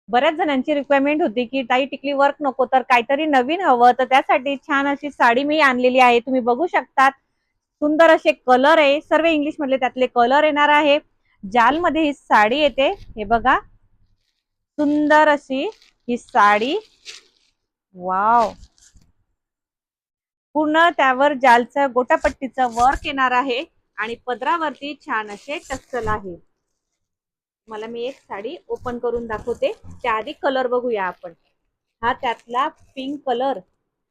बऱ्याच जणांची रिक्वायरमेंट होती की ताई टिकली वर्क नको तर काहीतरी नवीन हवं, तर त्यासाठी छान अशी साडी मी आणलेली आहे. तुम्ही बघू शकतात सुंदर असे कलर आहे, सर्व इंग्लिश मधले त्यातले कलर येणार आहे. जाल मध्ये ही साडी येते, हे बघा सुंदर अशी ही साडी. वाव, पूर्ण त्यावर जालचं गोटापट्टीचं वर्क येणार आहे आणि पदरावरती छान असे टस्सल आहे. मला मी एक साडी ओपन करून दाखवते, त्याआधी कलर बघूया आपण. हा त्यातला पिंक कलर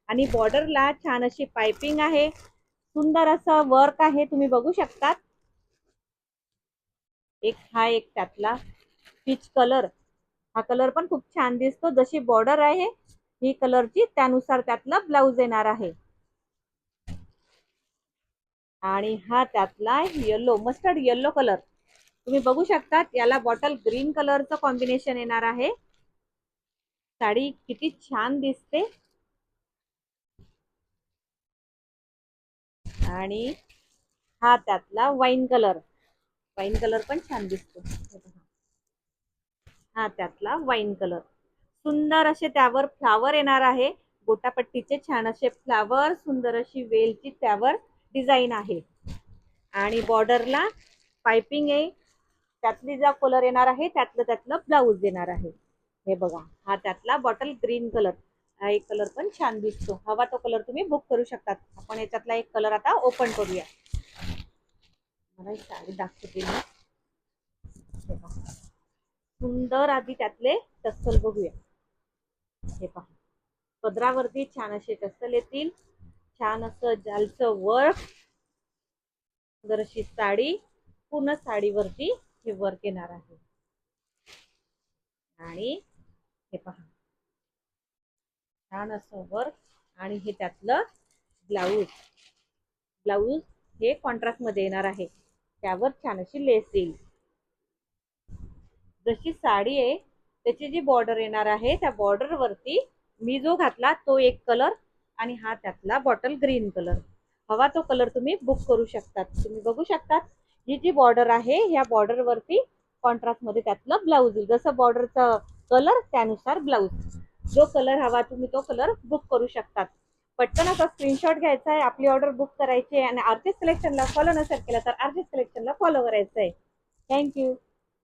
आणि बॉर्डरला छान अशी पाइपिंग आहे, सुंदर असं वर्क आहे, तुम्ही बघू शकतात. एक त्यातला पीच कलर, हा कलर पण खूप छान दिसतो. जशी बॉर्डर आहे ही कलरची त्यानुसार त्यातला ब्लाउज येणार आहे. आणि हा त्यातला येलो, मस्टर्ड येलो कलर तुम्ही बघू शकतात, याला बॉटल ग्रीन कलरचं कॉम्बिनेशन येणार आहे. साडी किती छान दिसते. आणि हा त्यातला वाईन कलर, वाईन कलर पण छान दिसतो. हा त्यातला वाईन कलर, सुंदर असे त्यावर फ्लावर येणार आहे, गोटापट्टीचे छान असे फ्लावर, सुंदर अशी वेलची त्यावर डिझाईन आहे. आणि बॉर्डरला पाइपिंग आहे, त्यातली जा कलर येणार आहे त्यातलं ब्लाऊज येणार आहे. हे बघा, हा त्यातला बॉटल ग्रीन कलर, हा एक कलर पण छान दिसतो. हवा तो कलर तुम्ही बुक करू शकतात. आपण याच्यातला एक कलर आता ओपन करूया. मला ही साडी दाखवते मी. सुंदर आधी त्यातले टस्सल बघूया. हे पहा, पदरावरती छान असे टस्सल येतील, छान असं जालचं वर्क, सुंदर अशी साडी, पूर्ण साडीवरती हे वर्क येणार आहे. आणि हे पहा, छान असं वर्क, आणि हे त्यातलं ब्लाऊज, ब्लाऊज हे कॉन्ट्रास्ट मध्ये येणार आहे, त्यावर छान अशी लेस येईल. जशी साडी आहे त्याची जी बॉर्डर येणार आहे त्या बॉर्डर वरती मी जो घातला तो एक कलर आणि हा त्यातला बॉटल ग्रीन कलर, हवा तो कलर तुम्ही बुक करू शकतात. तुम्ही बघू शकतात ही जी बॉर्डर आहे ह्या बॉर्डर वरती कॉन्ट्रास्ट मध्ये त्यातलं ब्लाऊज येईल. जसं बॉर्डरचा कलर त्यानुसार ब्लाऊज, जो कलर हवा तुम्ही तो कलर बुक करू शकतात. पटकन असा स्क्रीनशॉट घ्यायचा आहे, आपली ऑर्डर बुक करायची आहे आणि आर्टिस्ट सिलेक्शनला फॉलो नसेल केला तर आर्टिस्ट सिलेक्शनला फॉलो करायचं आहे. थँक्यू.